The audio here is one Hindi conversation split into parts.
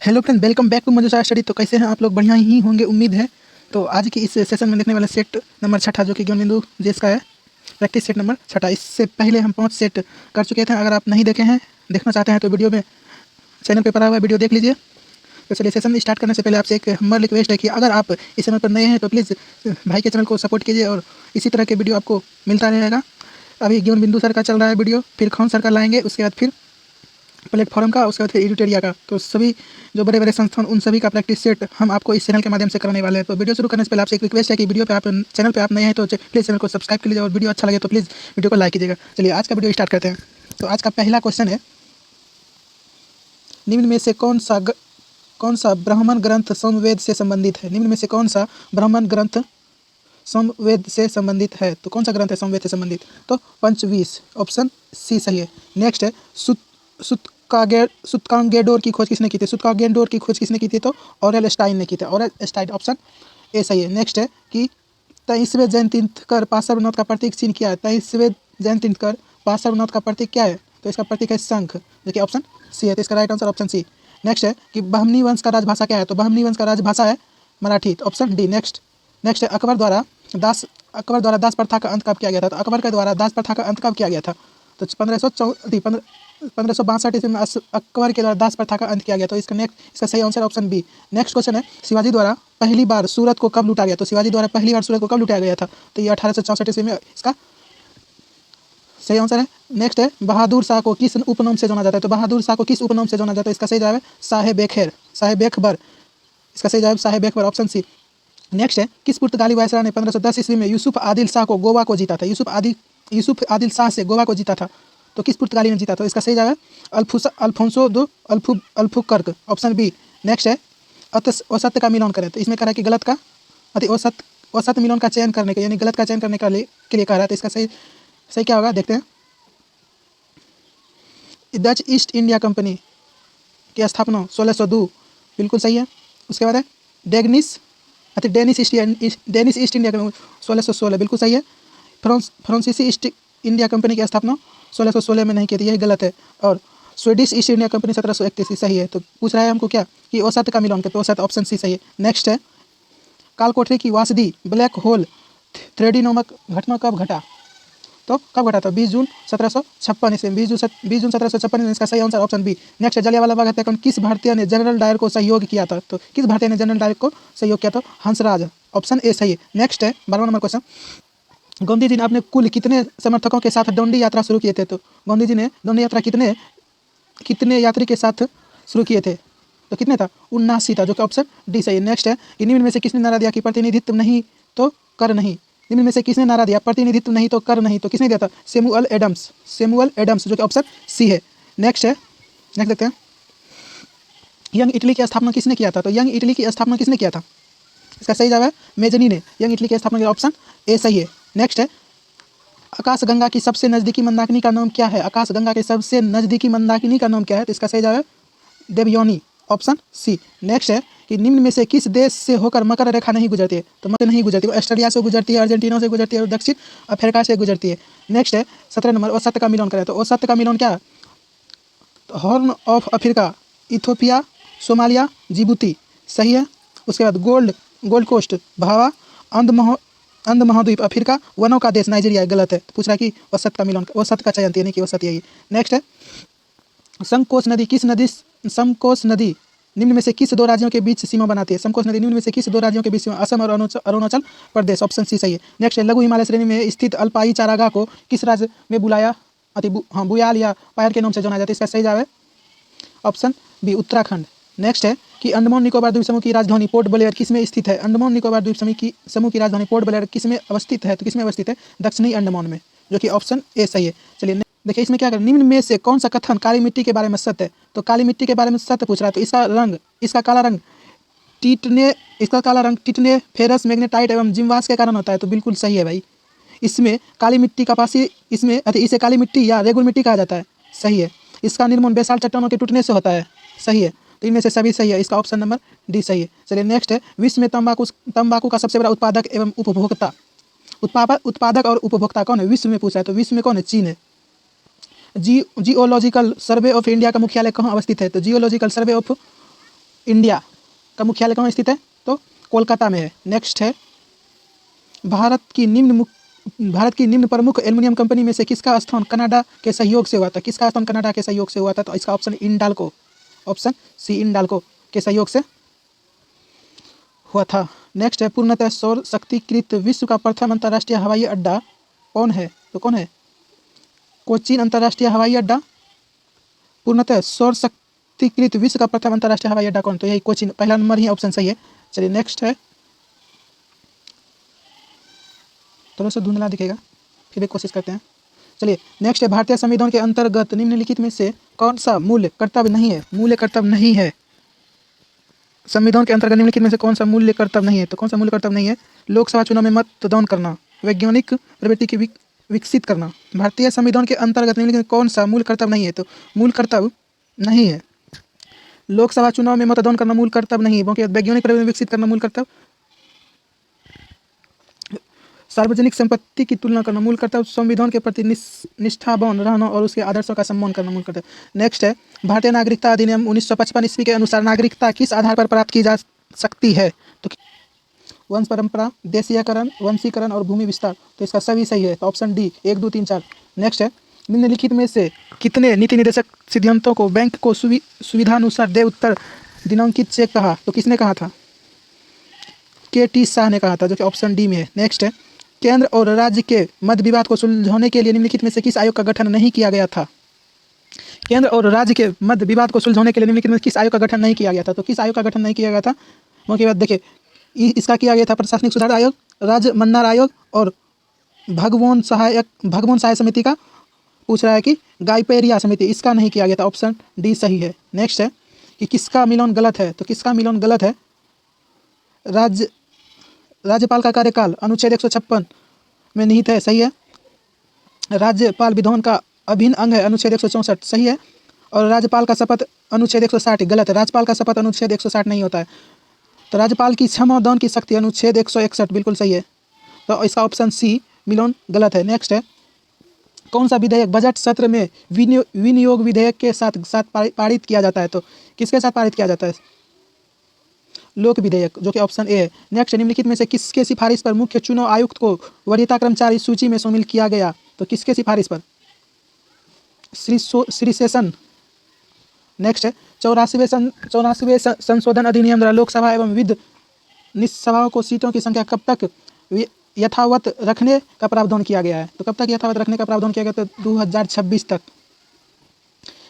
Hello friend, welcome back to मौजूदा स्टडी। तो कैसे हैं आप लोग? बढ़िया ही होंगे, उम्मीद है। तो आज की इस सेशन में देखने वाला सेट नंबर छठा, जो कि ज्ञान बिंदु जेस का है, प्रैक्टिस सेट नंबर छठा। इससे पहले हम 5 सेट कर चुके थे। अगर आप नहीं देखे हैं, देखना चाहते हैं, तो वीडियो में चैनल पे पड़ा हुआ वीडियो देख लीजिए। तो चलिए, सेशन स्टार्ट करने से पहले आपसे एक हमारी रिक्वेस्ट है कि अगर आप इस चैनल पर नए हैं तो प्लीज़ भाई के चैनल को सपोर्ट कीजिए और इसी तरह के वीडियो आपको मिलता रहेगा। अभी ज्ञान बिंदु सर का चल रहा है वीडियो, फिर खान सर का लाएंगे, उसके बाद फिर प्लेटफॉर्म का, उसके बाद फिर एडिटेरिया का। तो सभी जो बड़े बड़े संस्थान, उन सभी का प्रैक्टिस सेट हम आपको इस चैनल के माध्यम से कराने वाले हैं। तो वीडियो शुरू करने से पहले आपसे एक रिक्वेस्ट है कि वीडियो पे आप चैनल पे आप नए हैं तो प्लीज़ चैनल को सब्सक्राइब कर लीजिए और वीडियो अच्छा लगे तो प्लीज़ वीडियो को लाइक कीजिएगा। चलिए, आज का वीडियो स्टार्ट करते हैं। तो आज का पहला क्वेश्चन है, निम्न में से कौन सा ब्राह्मण ग्रंथ सामवेद से संबंधित है? निम्न में से कौन सा ब्राह्मण ग्रंथ सामवेद से संबंधित है? तो कौन सा ग्रंथ है सामवेद से संबंधित? तो पंचवीस, ऑप्शन सी सही है। नेक्स्ट है, सुत्कांगेडोर की खोज किसने की थी? सुत्कांगेडोर की खोज किसने की थी? तो ऑरेल स्टाइन ने की थी। ऑरेल स्टाइन, ऑप्शन ए सही है। नेक्स्ट है कि 23वें जैन तीर्थंकर पार्श्वनाथ का प्रतीक चिन्ह क्या है? 23वें जैन तीर्थंकर पार्श्वनाथ का प्रतीक क्या है? तो इसका प्रतीक है शंख, जो कि ऑप्शन सी है। तो इसका right answer option C. Next है कि बहमनी वंश का राजभाषा क्या है? तो बहमनी वंश का राजभाषा है मराठी, तो ऑप्शन डी। नेक्स्ट है, अकबर द्वारा दास प्रथा का अंत कब किया गया था? तो अकबर के द्वारा दास प्रथा का अंत कब किया गया था? तो 1562 ईस्वी में अकबर के द्वारा दास प्रथा का अंत किया गया। तो इसका सही answer option B. Next question है, शिवाजी द्वारा पहली बार सूरत को कब लूटा गया? तो शिवाजी द्वारा पहली बार सूरत को कब लूटा गया था? तो ये 1864 ईस्वी में इसका सही आंसर है। नेक्स्ट है, बहादुर शाह को किस उपनाम से जाना जाता है? तो बहादुर शाह को किस उपनाम से जाना जाता है? इसका सही जवाब है साहेब बेखबर। इसका सही जवाब साहेब बेखबर, ऑप्शन सी। नेक्स्ट है, किस पुर्तगाली वायसराय ने 1510 ईस्वी में यूसुफ आदिल शाह को गोवा को जीता था? यूसुफ आदिल शाह से गोवा को जीता था, तो किस पुर्तगाली ने जीता? तो इसका सही जवाब है अल्फोंसो दो अल्फुकर्क, ऑप्शन बी। नेक्स्ट है, असत्य का मिलान करें। तो इसमें कह रहा है कि गलत का असत्य मिलान का चयन करने के, यानी गलत का चयन करने के लिए कह रहा है। तो इसका सही क्या होगा, देखते हैं। डच ईस्ट इंडिया कंपनी की स्थापना 1602, बिल्कुल सही है। उसके बाद है डेनिश ईस्ट इंडिया कंपनी 1616, बिल्कुल सही है। फ्रांसीसी ईस्ट इंडिया कंपनी की स्थापना 1616 में नहीं की थी, यही गलत है। और स्वीडिश ईस्ट इंडिया कंपनी 1731, सही है। तो पूछ रहा है हमको क्या कि औसत का मिलान करते, औसत, ऑप्शन सी सही है। नेक्स्ट है, कालकोठरी की वासदी ब्लैक होल थ्रेडी नामक घटना कब घटा? तो कब घटा था? 20 जून 1756 ईस्वी में। 20 जून 1756 में इसका सही आंसर ऑप्शन बी। नेक्स्ट है, जलियांवाला बाग हत्याकांड किस भारतीय ने जनरल डायर को सहयोग किया था? तो किस भारतीय ने जनरल डायर को सहयोग किया था? हंसराज, ऑप्शन ए सही है। नेक्स्ट है 12वां नंबर क्वेश्चन, गांधी जी ने अपने कुल कितने समर्थकों के साथ दांडी यात्रा शुरू किए थे? तो गांधी जी ने दांडी यात्रा कितने यात्री के साथ शुरू किए थे? तो कितने था? 79 था, जो कि ऑप्शन डी सही है। नेक्स्ट है, निम्न में से किसने नारा दिया कि प्रतिनिधित्व नहीं तो कर नहीं? निम्न में से किसने नारा दिया प्रतिनिधित्व नहीं तो कर नहीं? तो किसने दिया था? सैमुअल एडम्स, जो कि ऑप्शन सी है। नेक्स्ट देखते हैं, यंग इटली की स्थापना किसने किया था? तो यंग इटली की स्थापना किसने किया था? इसका सही जवाब है मेजनी ने यंग इटली की स्थापना किया, ऑप्शन ए सही है। नेक्स्ट है, आकाशगंगा की सबसे नज़दीकी मंदाकिनी का नाम क्या है? आकाशगंगा के सबसे नज़दीकी मंदाकिनी का नाम क्या है? तो इसका सही जवाब है देवयानी, ऑप्शन सी। नेक्स्ट है कि निम्न में से किस देश से होकर मकर रेखा नहीं गुजरती है? तो मकर नहीं गुजरती, ऑस्ट्रेलिया से गुजरती है, अर्जेंटीना से गुजरती है और दक्षिण अफ्रीका से गुजरती है। नेक्स्ट है 17 नंबर, औसत का मिलान करें। तो औसत का मिलान क्या है? तो horn of Africa, Ethiopia, Somalia, Djibouti, सही है। उसके बाद गोल्ड कोस्ट, भावा, अंध महाद्वीप अफ्रीका, वनों का देश नाइजीरिया, गलत है। तो पूछ रहा है कि औसत का मिलान, औसत का चयन, यानी कि औसत यही। नेक्स्ट है, संकोच नदी निम्न में से किस दो राज्यों के बीच सीमा बनाती है? संकोच नदी निम्न में से किस दो राज्यों के बीच सीमा? असम और अरुणाचल प्रदेश, ऑप्शन सी सही है। नेक्स्ट है, लघु हिमालय श्रेणी में स्थित अल्पाई चारागाह को किस राज्य में बुयाल या पायर के नाम से जाना जाता है? इसका सही जवाब है ऑप्शन बी, उत्तराखंड। नेक्स्ट है कि अंडमान निकोबार द्वीप समूह की राजधानी पोर्ट ब्लेयर किस में स्थित है? अंडमान निकोबार द्वीप समूह की राजधानी पोर्ट ब्लेयर किस में अवस्थित है? तो किस में अवस्थित है? दक्षिणी अंडमान में, जो कि ऑप्शन ए सही है। चलिए देखिए, इसमें क्या कर, निम्न में से कौन सा कथन काली मिट्टी के बारे में सत्य है? तो काली मिट्टी के बारे में सत्य पूछ रहा है। तो इसका काला रंग टिटने, फेरस, मैग्नेटाइट एवं जिम्वास के कारण होता है। तो बिल्कुल सही है भाई। इसमें काली मिट्टी कपासी, इसे काली मिट्टी या रेगुल मिट्टी कहा जाता है, सही है। इसका निर्माण बेसाल्ट चट्टानों के टूटने से होता है, सही है। तो इनमें से सभी सही है, इसका ऑप्शन नंबर डी सही है। चलिए नेक्स्ट है, विश्व में तंबाकू का सबसे बड़ा उत्पादक एवं उत्पादक और उपभोक्ता कौन है? विश्व में पूछा है, तो विश्व में कौन है? चीन है। जियोलॉजिकल सर्वे ऑफ इंडिया का मुख्यालय कहाँ अवस्थित है? तो जियोलॉजिकल सर्वे ऑफ इंडिया का मुख्यालय कहाँ स्थित है? तो कोलकाता में है। नेक्स्ट है भारत की निम्न प्रमुख एल्युमिनियम कंपनी में से किसका स्थान कनाडा के सहयोग से हुआ था? किसका स्थान कनाडा के सहयोग से हुआ था? तो इसका option Indalco, option C Indalco के सहयोग से हुआ था। नेक्स्ट है पूर्णतः सौर शक्तिकृत विश्व का प्रथम अंतर्राष्ट्रीय हवाई अड्डा कौन है? तो कौन है? कोचीन अंतर्राष्ट्रीय हवाई अड्डा। पूर्णतः सौर शक्तिकृत विश्व का प्रथम अंतर्राष्ट्रीय हवाई अड्डा कौन? तो यही कोचीन, पहला नंबर ही ऑप्शन सही है। चलिए नेक्स्ट है, थोड़ा सा धुंधला दिखेगा फिर भी कोशिश करते हैं। चलिए नेक्स्ट है भारतीय संविधान के अंतर्गत निम्नलिखित में से कौन सा मूल्य कर्तव्य नहीं है? मूल्य कर्तव्य नहीं है। संविधान के अंतर्गत निम्नलिखित में से कौन सा मूल्य कर्तव्य नहीं है? तो कौन सा मूल्य कर्तव्य नहीं है? लोकसभा चुनाव में मतदान करना, वैज्ञानिक प्रवृत्ति की विकसित करना। भारतीय संविधान के अंतर्गत निम्नलिखित में कौन सा मूल कर्तव्य नहीं है? तो मूल कर्तव्य नहीं है। लोकसभा चुनाव में मतदान करना मूल कर्तव्य नहीं है, क्योंकि वैज्ञानिक प्रवृत्ति विकसित करना मूल कर्तव्य। सार्वजनिक संपत्ति की तुलना करना मूल कर्तव्य। संविधान के प्रति निष्ठावान रहना और उसके आदर्शों का सम्मान करना मूल कर्तव्य। नेक्स्ट है भारतीय नागरिकता अधिनियम 1955 ईस्वी के अनुसार नागरिकता किस आधार पर प्राप्त की जा सकती है? तो वंश परंपरा, देशीयकरण, वंशीकरण और भूमि विस्तार। तो इसका सभी सही है, तो ऑप्शन डी 1, 2, 3, 4। नेक्स्ट है निम्नलिखित में से कितने नीति निर्देशक सिद्धांतों को बैंक को सुविधानुसार दे उत्तर दिनांकित चेक कहा? तो किसने कहा था? के.टी. शाह ने कहा था, जो कि ऑप्शन डी में है। नेक्स्ट है केंद्र और राज्य के मध्य विवाद को सुलझाने के लिए निम्नलिखित में से किस आयोग का गठन नहीं किया गया था? केंद्र और राज्य के मध्य विवाद को सुलझाने के लिए निम्नलिखित में किस आयोग का गठन नहीं किया गया था? तो किस आयोग का गठन नहीं किया गया था? उसके बाद देखिए इसका किया गया था प्रशासनिक सुधार आयोग, राज्य मन्नार आयोग और भगवान सहायक समिति का पूछ रहा है कि गाइपेरिया समिति, इसका नहीं किया गया था। ऑप्शन डी सही है। नेक्स्ट है कि किसका मिलान गलत है? तो किसका मिलान गलत है? राज्यपाल का कार्यकाल अनुच्छेद 156 में निहित है, सही है। राज्यपाल विधान का अभिन्न अंग है, अनुच्छेद 164 सही है। और राज्यपाल का शपथ अनुच्छेद 160 गलत है, राज्यपाल का शपथ अनुच्छेद 160 नहीं होता है। तो राज्यपाल की क्षमादान की शक्ति अनुच्छेद 161 बिल्कुल सही है, तो इसका ऑप्शन सी मिलान गलत है। नेक्स्ट है कौन सा विधेयक बजट सत्र में विनियोग विधेयक के साथ पारित किया जाता है? तो किसके साथ पारित किया जाता है? लोक विधेयक, जो कि ऑप्शन ए है। नेक्स्ट निम्नलिखित में से किसके सिफारिश पर मुख्य चुनाव आयुक्त को वरीयता कर्मचारी सूची में शामिल किया गया? तो किसके सिफारिश पर? श्री शेषन। नेक्स्ट है 84वें संशोधन अधिनियम द्वारा लोकसभा एवं विधान निसभाओं को सीटों की संख्या कब तक यथावत रखने का प्रावधान किया गया है? तो कब तक यथावत रखने का प्रावधान किया गया? तो 2026 तक।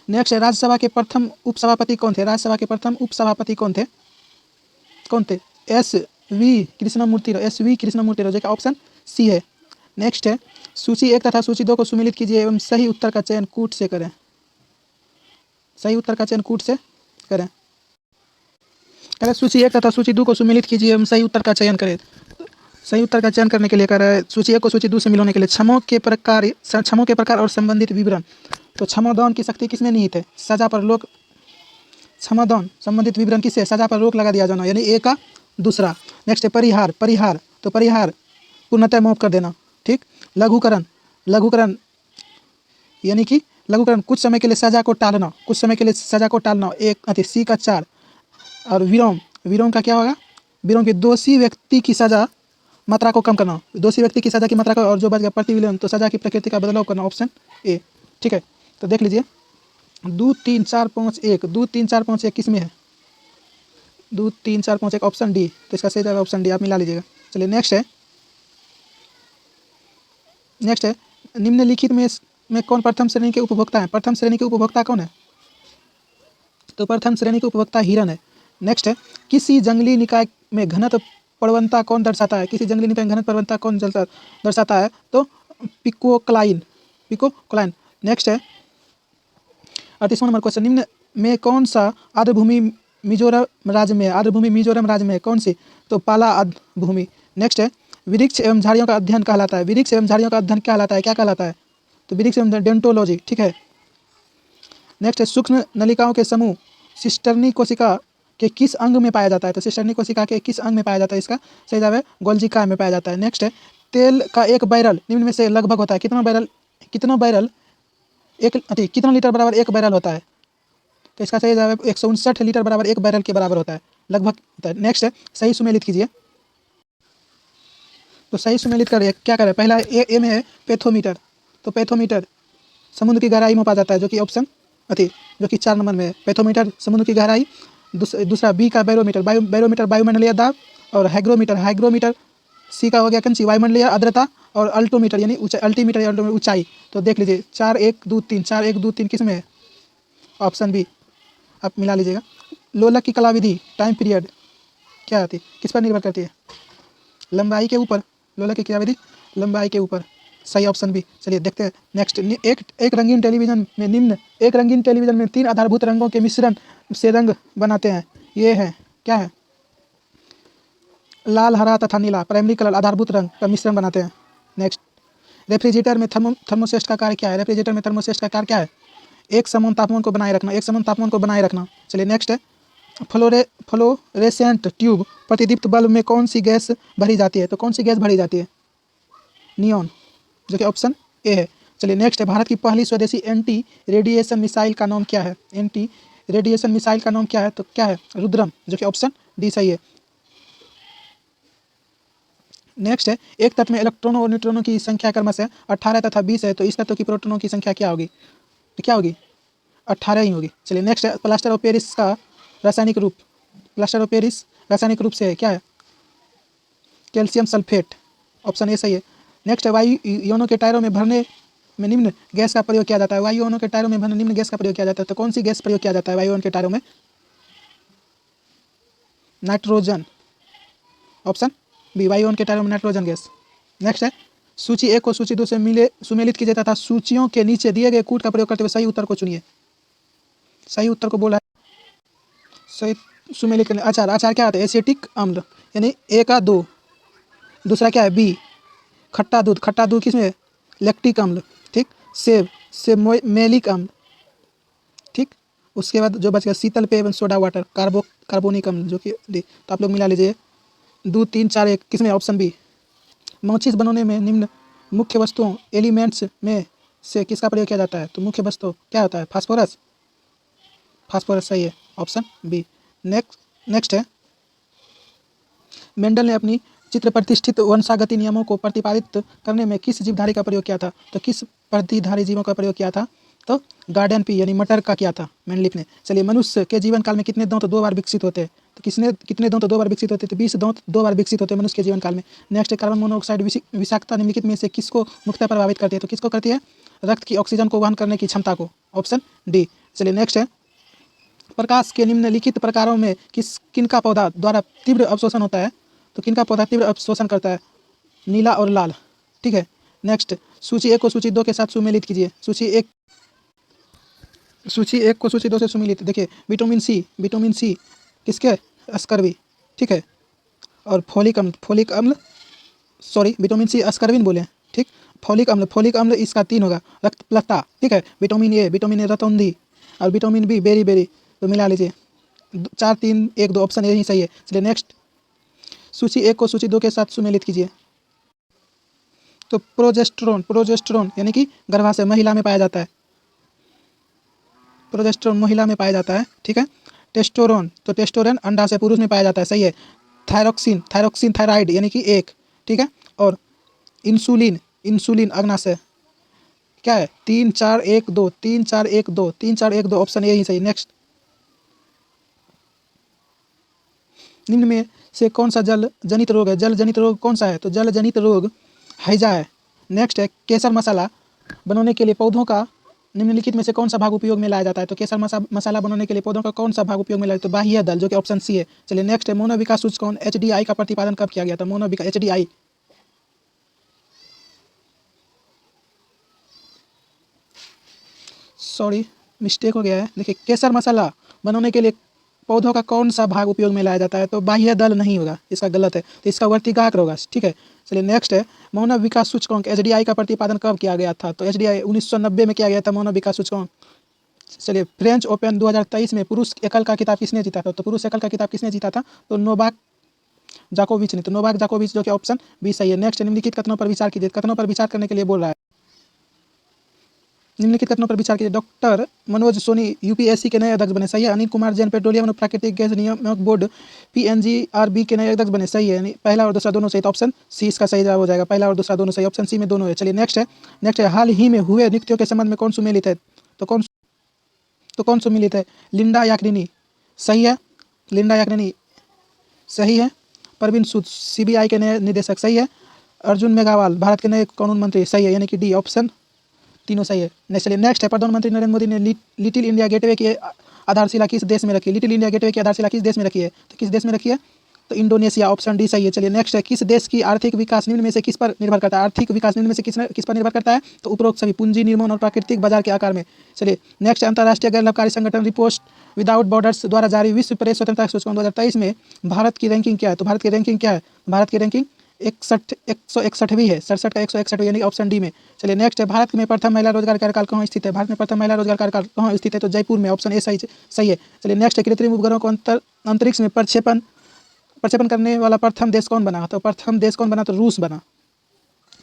नेक्स्ट है राज्यसभा के प्रथम उपसभापति कौन थे? राज्यसभा के प्रथम उपसभापति कौन थे? एस.वी. कृष्णमूर्ति राव, जो कि ऑप्शन सी है। नेक्स्ट है सूची 1 तथा सूची 2 को सुमेलित कीजिए एवं सही उत्तर का चयन कूट से करें। सही उत्तर का चयन कूट से करें। कह सूची 1 तथा सूची 2 को सुमेलित कीजिए एवं सही उत्तर का चयन करें। सही उत्तर का चयन करने के लिए कह रहा है सूची 1 को सूची 2 से मिलाने के लिए क्षमों के प्रकार और संबंधित विवरण। तो क्षमादान की शक्ति किसमें निहित है? सजा पर रोक। क्षमादान संबंधित विवरण किससे? सजा पर रोक लगा दिया जाना, यानी ए का दूसरा। नेक्स्ट है परिहार, तो परिहार पूर्णतः माफ कर देना, ठीक। लघुकरण यानी कि लघुकरण कुछ समय के लिए सजा को टालना, एक सी का 4। और विलोम का क्या होगा? विलोम के दोषी व्यक्ति की सजा मात्रा को कम करना, दोषी व्यक्ति की सजा की मात्रा को, और जो बच गया प्रतिविलोम, तो सजा की प्रकृति का बदलाव करना, ऑप्शन ए, ठीक है। तो देख लीजिए 2, 3, 4, 5, 1, 2, 3, 4, 5, 1 किस में है? 2, 3, 4, 5, 1 ऑप्शन डी, तो इसका सही जवाब ऑप्शन डी, आप मिला लीजिएगा। चलिए नेक्स्ट है निम्नलिखित में कौन प्रथम श्रेणी के उपभोक्ता हैं? प्रथम श्रेणी के उपभोक्ता कौन है? तो प्रथम श्रेणी के उपभोक्ता हिरन है। नेक्स्ट है किसी जंगली निकाय में घनत्व प्रवणता कौन दर्शाता है? किसी जंगली निकाय में घनत्व प्रवणता कौन दर्शाता है? तो पिकोक्लाइन। नेक्स्ट है 38वां नंबर क्वेश्चन, निम्न में कौन सा आर्द्रभूमि मिजोरम राज्य में है? आर्द्रभूमि मिजोरम राज्य में है, कौन सी? तो पाला आर्द्रभूमि। नेक्स्ट है वृक्ष एवं झाड़ियों का अध्ययन कहलाता है। वृक्ष एवं झाड़ियों का अध्ययन कहलाता है, क्या कहलाता है? तो वृक्ष एवं डेंटोलॉजी, ठीक है। नेक्स्ट है सूक्ष्म नलिकाओं के समूह सिस्टर्नी कोशिका के किस अंग में पाया जाता है? तो सिस्टर्नी कोशिका के किस अंग में पाया जाता है? इसका सही जवाब है गोल्जी में पाया जाता है। नेक्स्ट है तेल का एक बैरल निम्न में से लगभग होता है? कितना लीटर बराबर एक बैरल होता है? तो इसका सही जवाब 159 लीटर बराबर 1 बैरल के बराबर होता है, लगभग होता है। नेक्स्ट है, सही सुमेलित कीजिए। तो सही सुमेलित कर क्या करें, पहला ए में है पैथोमीटर, तो पैथोमीटर समुद्र की गहराई मापा जाता है, जो कि ऑप्शन जो कि 4 नंबर में है, पैथोमीटर समुद्र की गहराई। दूसरा बी का बैरोमीटर, बैरोमीटर वायुमंडलीय दाब, और हाइग्रोमीटर सी का हो गया कंची वायुमंडलीय आर्द्रता, और अल्टोमीटर यानी अल्टीमीटर या ऊंचाई। तो देख लीजिए 4 1 2 3, 4 1 2 3 किस में है, ऑप्शन बी, आप मिला लीजिएगा। लोलक की कलाविधि टाइम पीरियड क्या आती, किस पर निर्भर करती है, लंबाई के ऊपर, लोलक की कलाविधि लंबाई के ऊपर, सही ऑप्शन बी। चलिए देखते हैं नेक्स्ट। एक रंगीन टेलीविजन में एक रंगीन टेलीविजन में 3 आधारभूत रंगों के मिश्रण से रंग बनाते हैं, ये है क्या है, लाल हरा तथा नीला, प्राइमरी कलर आधारभूत रंग का मिश्रण बनाते हैं। नेक्स्ट, रेफ्रिजरेटर में थर्मोस्टेट का कार्य क्या है, रेफ्रिजरेटर में थर्मोस्टेट का कार्य क्या है, एक समान तापमान को बनाए रखना, चलिए नेक्स्ट है, फ्लोरेसेंट ट्यूब प्रतिदीप्त बल्ब में कौन सी गैस भरी जाती है, तो कौन सी गैस भरी जाती है, नियॉन, जो कि ऑप्शन ए है। चलिए नेक्स्ट है, भारत की पहली स्वदेशी एंटी रेडिएशन मिसाइल का नाम क्या है, एंटी रेडिएशन मिसाइल का नाम क्या है, तो क्या है, रुद्रम, जो कि ऑप्शन डी सही है। नेक्स्ट है, एक तत्व में इलेक्ट्रॉनों और न्यूट्रॉनों की संख्या क्रमशः 18 तथा 20 है, तो इस तत्व की प्रोटॉनों की संख्या क्या होगी, तो क्या होगी, 18 ही होगी। चलिए नेक्स्ट है, प्लास्टर ऑफ पेरिस का रासायनिक रूप, प्लास्टर ऑफ पेरिस रासायनिक रूप से क्या है, कैल्शियम सल्फेट, ऑप्शन ए सही है। नेक्स्ट है, वायु ionों के टायरों में भरने में निम्न गैस का प्रयोग किया जाता है, वायु ionों के टायरों में भरने निम्न गैस का प्रयोग किया जाता है, तो कौन सी गैस प्रयोग किया जाता है वायु ionों के टायरों में, नाइट्रोजन, ऑप्शन बी, वायु ionों के टायरों में नाइट्रोजन गैस। नेक्स्ट है, सूची 1 को सूची 2 से सुमेलित कीजिए तथा सूचियों के नीचे दिए गए कूट का प्रयोग करते हुए सही उत्तर को चुनिए। सही उत्तर को बोला है, सही सुमेलित करने, अचार क्या होता है, एसिटिक अम्ल यानी ए का 2, दूसरा क्या है बी, खट्टा दूध किसमें, लैक्टिक अम्ल, ठीक, सेब मेलिक अम्ल, ठीक। उसके बाद जो बच गया शीतल पेय एवं सोडा वाटर, कार्बोनिक अम्ल, जो कि डी, तो आप लोग मिला लीजिए 2 3 4 1 किसमें, ऑप्शन बी। माचिस बनाने में निम्न मुख्य वस्तुओं एलिमेंट्स में से किसका प्रयोग किया जाता है, तो मुख्य वस्तु क्या होता है, फास्फोरस सही है, ऑप्शन बी। नेक्स्ट है, मेंडल ने अपनी चित्र प्रतिष्ठित वंशागति नियमों को प्रतिपादित करने में किस जीवधारी का प्रयोग किया था, तो किस प्रतिधारी जीवों का प्रयोग किया था, तो गार्डन पी यानी मटर का किया था मेंडलिफ ने। चलिए, मनुष्य के जीवन काल में कितने दांत 2 बार विकसित होते हैं, तो कितने दांत 2 बार विकसित होते हैं, तो 20 दांत 2 बार विकसित होते हैं मनुष्य के जीवन काल में। नेक्स्ट, कार्बन मोनोऑक्साइड विषाक्तता निम्नलिखित में से किसको मुख्यतः प्रभावित करती है, तो किसको करती है, रक्त की ऑक्सीजन को वहन करने की क्षमता को, ऑप्शन डी। चलिए नेक्स्ट है, प्रकाश के निम्नलिखित प्रकारों में किनका पौधा द्वारा तीव्र अवशोषण होता है, तो किनका पौधा तीव्र अवशोषण करता है, नीला और लाल, ठीक है। नेक्स्ट, सूची 1 को सूची 2 के साथ सुमेलित कीजिए, सूची 1 को सूची 2 से सुमेलित। देखिए, विटामिन सी किसके, अस्कर्वी, ठीक है, और फोलिक अम्ल विटामिन सी अस्कर्विन बोले, ठीक। फोलिक अम्ल इसका 3 होगा, रक्त प्लता, ठीक है, विटामिन ए रतौंधी, और विटामिन बी बेरी, तो मिला लीजिए 4 3 1 2, ऑप्शन यही सही है। चलिए नेक्स्ट, सूची 1 को सूची 2 के साथ सुमेलित कीजिए। तो प्रोजेस्टेरोन यानी कि गर्भाशय महिला में पाया जाता है, प्रोजेस्टेरोन महिला में पाया जाता है, ठीक है। टेस्टोरोन, तो टेस्टोरोन अंडाशय पुरुष में पाया जाता है, सही है। थायरॉक्सिन थायराइड यानी कि 1, ठीक है, और इंसुलिन अग्नाशय क्या है, 3 4 1 2, ऑप्शन यही सही। नेक्स्ट, निम्न में से कौन सा जल जनित रोग है, जल जनित रोग कौन सा है, तो जल जनित रोग हैजा है। नेक्स्ट है, केसर मसाला बनाने के लिए पौधों का निम्नलिखित में से कौन सा भाग उपयोग में लाया जाता है, तो केसर मसाला बनाने के लिए पौधों का कौन सा भाग उपयोग में लाया, तो बाह्य दल, जो कि ऑप्शन सी है। चलिए नेक्स्ट है, मानव विकास सूचकांक HDI का प्रतिपादन कब किया गया था, मानव विकास HDI, सॉरी मिस्टेक हो गया है। देखिए, केसर मसाला बनाने के लिए पौधों का कौन सा भाग उपयोग में लाया जाता है, तो बाह्य दल नहीं होगा, इसका गलत है, तो इसका वर्तिकाग्र होगा, ठीक है। चलिए नेक्स्ट है, मानव विकास सूचकांक HDI का प्रतिपादन कब किया गया था, तो HDI 1990 में किया गया था, मानव विकास सूचकांक। चलिए, फ्रेंच ओपन 2023 में पुरुष एकल का खिताब किसने जीता था, तो पुरुष एकल का खिताब किसने जीता था, तो नोवाक जोकोविच ने, तो नोवाक जोकोविच, जो कि ऑप्शन बी सही है। नेक्स्ट, निम्नलिखित कथनों पर विचार कीजिए, कथनों पर विचार करने के लिए बोल रहा है। निम्नलिखित कथनों पर विचार कीजिए। डॉक्टर मनोज सोनी यूपीएससी के नए अध्यक्ष बने, सही है। अनिल कुमार जैन पेट्रोलियम और प्राकृतिक गैस नियामक बोर्ड पीएनजीआरबी के नए अध्यक्ष बने, सही है। यानी पहला और दूसरा दोनों सही, तो ऑप्शन सी इसका सही जवाब हो जाएगा। पहला और दूसरा दोनों सही, ऑप्शन सी में दोनों है। चलिए नेक्स्ट है हाल ही में हुए नियुक्तियों के संबंध में कौन सुमेलित है? तो कौन सुमेलित है? लिंडा याकनिनी, सही है। लिंडा याकनिनी सही है। परवीन सूद सीबीआई के नए निदेशक, सही है। अर्जुन मेघवाल भारत के नए कानून मंत्री, सही है। यानी कि डी ऑप्शन तीनों सही है। नेक्स्ट है प्रधानमंत्री नरेंद्र मोदी ने लिटिल इंडिया गेटवे की आधारशिला किस देश में रखी? लिटिल इंडिया गेटवे की आधारशिला किस देश में रखी है? तो किस देश में रखी है? तो इंडोनेशिया, ऑप्शन डी सही है। चलिए नेक्स्ट है किस देश की आर्थिक विकास निम्न में से किस पर निर्भर करता है? आर्थिक विकास निम्न में से किस पर निर्भर करता है? तो उपरोक्त सभी, पूंजी निर्माण और प्राकृतिक बाजार के आकार में। चलिए नेक्स्ट अंतर्राष्ट्रीय गैर लाभकारी संगठन रिपोर्ट विदाउट बॉर्डर्स द्वारा जारी विश्व प्रेस स्वतंत्रता सूचकांक 2023 में भारत की रैंकिंग क्या है? तो भारत की रैंकिंग क्या है? भारत की रैंकिंग 161वीं है, 67 का 161 यानी ऑप्शन डी में। चलिए नेक्स्ट है भारत में प्रथम महिला रोजगार कार्यकाल कहाँ स्थित है? भारत में प्रथम महिला रोजगार कार्यकाल कहाँ स्थित है? तो जयपुर में, ऑप्शन ए सही है। चलिए नेक्स्ट है कृत्रिम उपग्रहों को अंतरिक्ष में प्रक्षेपण करने वाला प्रथम देश कौन बना? तो प्रथम देश कौन बना? तो रूस बना।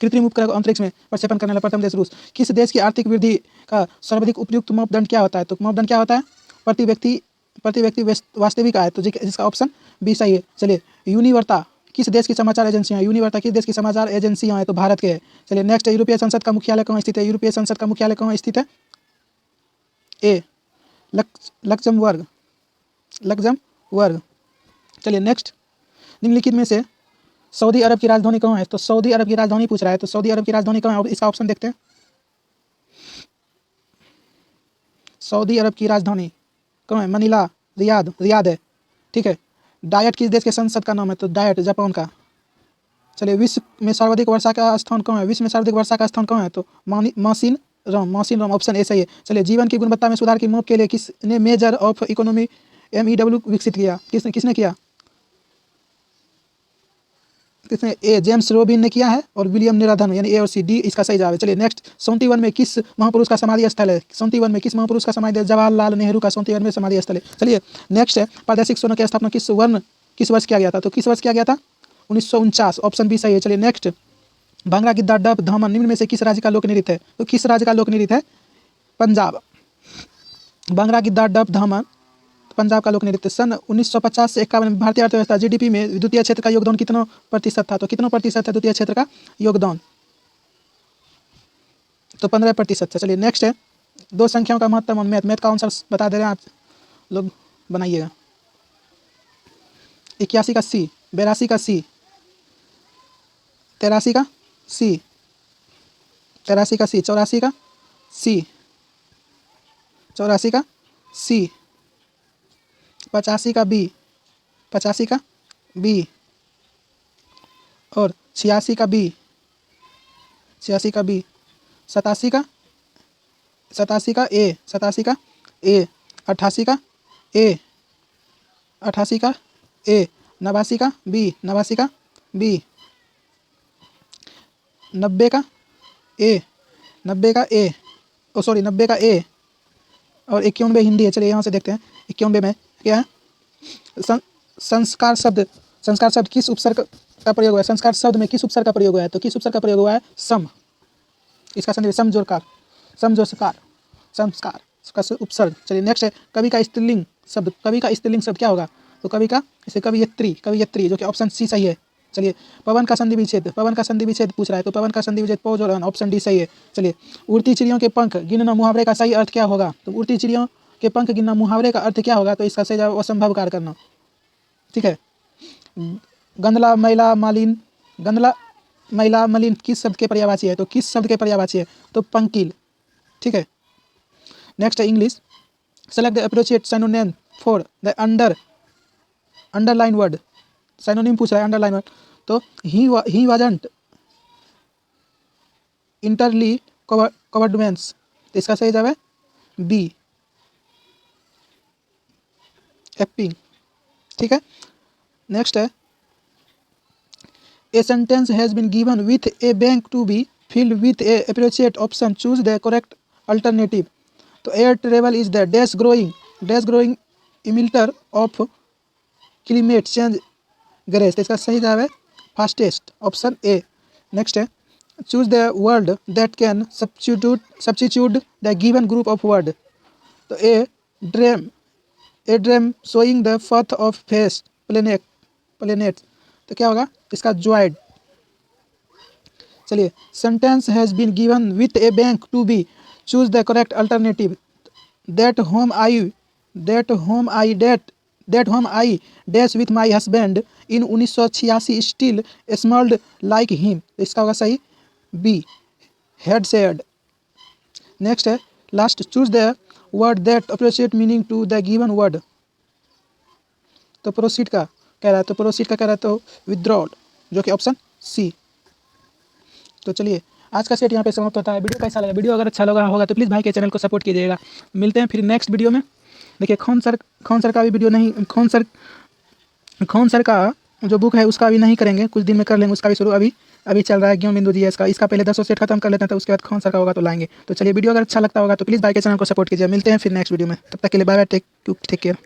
कृत्रिम उपग्रह को अंतरिक्ष में प्रक्षेपण करने वाला प्रथम देश रूस। किस देश की आर्थिक वृद्धि का सर्वाधिक उपयुक्त मापदंड क्या होता है? तो मापदंड क्या होता है? प्रति व्यक्ति वास्तविक आय, तो जिसका ऑप्शन बी सही है। चलिए यूनिवर्ता किस देश की समाचार एजेंसियां? यूनिवर्ता किस देश की समाचार एजेंसियां हैं? तो भारत के है। चलिए नेक्स्ट है यूरोपीय संसद का मुख्यालय कहाँ स्थित है? यूरोपीय संसद का मुख्यालय कहाँ स्थित है? ए लक्जमबर्ग। चलिए नेक्स्ट, निम्नलिखित में से सऊदी अरब की राजधानी कहाँ है? तो सऊदी अरब की राजधानी पूछ रहा है, तो सऊदी अरब की राजधानी कहाँ है? इसका ऑप्शन देखते हैं। सऊदी अरब की राजधानी कहाँ है? मनीला, रियाद है, ठीक है। डायट किस देश के संसद का नाम है? तो डायट जापान का। चलिए विश्व में सर्वाधिक वर्षा का स्थान कहाँ है? विश्व में सर्वाधिक वर्षा का स्थान कहाँ है? तो मासिन राम, ऑप्शन ए सही है। चलिए जीवन की गुणवत्ता में सुधार की माप के लिए किसने मेजर ऑफ इकोनॉमी MEW विकसित किया? किसने किया? किसने? ए जेम्स रोबिन ने किया है और विलियम निराधन, यानी ए और सी, डी इसका सही जवाब है। चलिए नेक्स्ट, 71 में किस महापुरुष का समाधि स्थल है? 71 में किस महापुरुष का समाधि? जवाहरलाल नेहरू का 71 में समाधि स्थल है। चलिए नेक्स्ट है प्रादेशिक सोना की स्थापना किस वर्ष किया गया था? तो किस वर्ष किया गया था? 1949, ऑप्शन बी सही है। चलिए नेक्स्ट, भांगड़ा गिद्दा डब धामन निम्न में से किस राज्य का लोक नृत्य है? तो किस राज्य का लोक नृत्य है? पंजाब। भांगड़ा गिद्दा डब धामन पंजाब का लोक नृत्य। सन 1950 से 51 में भारतीय अर्थव्यवस्था GDP में द्वितीय क्षेत्र का योगदान कितना प्रतिशत था? तो कितना प्रतिशत है द्वितीय क्षेत्र का योगदान? तो 15% है। चलिए नेक्स्ट है दो संख्याओं का महत्तम मैथ का आंसर बता दे रहे हैं आप लोग, बनाइएगा। 81 का C, 82 का C, 83 का C, 84 का C, 84 का C, 85 का B, 85 का B और 86 का B, 86 का B, 87 का A, 87 का A, 88 का A, 88 का A, 89 का B, 89 का B, 90 का A, 90 का A, 90 का A और 91 हिंदी है। चलिए यहाँ से देखते हैं 91 में क्या है? संस्कार शब्द किस उपसर्ग का प्रयोग हुआ है? संस्कार शब्द में किस उपसर्ग का प्रयोग हुआ है? तो किस उपसर्ग का प्रयोग हुआ है? सम। इसका संस्कार का उपसर्ग। चलिए नेक्स्ट है कवि का स्त्रीलिंग शब्द क्या होगा? तो कवियत्री, जो कि ऑप्शन सी सही है। चलिए पवन का संधि विच्छेद पूछ रहा है, तो पवन का संधि विच्छेद पौज और अन, ऑप्शन डी सही है। चलिए उड़ती चिड़ियों के पंख गिनना मुहावरे का सही अर्थ क्या होगा? तो उड़ती चिड़ियों के पंख गिनना मुहावरे का अर्थ क्या होगा? तो इसका सही जवाब असंभव कार्य करना, ठीक है। गंधला महिला मलिन किस शब्द के पर्यायवाची है? तो किस शब्द के पर्यायवाची है? तो पंकिल, ठीक है। नेक्स्ट है English, select the appropriate synonym for the underline word. Synonym पूछ रहा है अंडरलाइन वर्ड, तो ही वाजंट इंटरली कवर्डमेंस, तो इसका सही जवाब है बी, एपिंग, ठीक है। नेक्स्ट है a sentence has been given with a bank to be filled with a appropriate option, choose the correct alternative. तो air travel is the dash growing emitter of climate change gas, तो इसका सही जवाब है फास्टेस्ट, ऑप्शन ए। नेक्स्ट है choose the word that can substitute the given group of word. तो a dream showing the fourth of face planet, तो क्या होगा इसका जॉइड। चलिए, sentence has been given with a bank to be, choose the correct alternative. That home I dash with my husband in 1986 still smelled like him, इसका होगा सही बी, हेड सेड। नेक्स्ट है last, choose the word that appropriate meaning to the given word. तो प्रोसीड का कह रहा है, तो प्रोसीड का कह रहा है तो विथड्रॉल, जो कि ऑप्शन सी। तो चलिए, आज का सेट यहाँ पे समाप्त होता है। वीडियो कैसा लगा? वीडियो अगर अच्छा लगा होगा तो प्लीज़ भाई के चैनल को सपोर्ट कीजिएगा। मिलते हैं फिर नेक्स्ट वीडियो में। देखिए खौन सर का भी वीडियो नहीं, खौन सर का जो बुक है उसका भी नहीं करेंगे, कुछ दिन में कर लेंगे उसका भी शुरू। अभी चल रहा है ज्ञान बिंदु जी इसका पहले 10 सेट खत्म कर लेते हैं, तो उसके बाद खौन सर का होगा तो लाएंगे। तो चलिए, वीडियो अगर अच्छा लगता होगा तो प्लीज़ भाई के चैनल को सपोर्ट कीजिए। मिलते हैं फिर नेक्स्ट वीडियो में, तब तक के लिए बाय बाय, टेक केयर।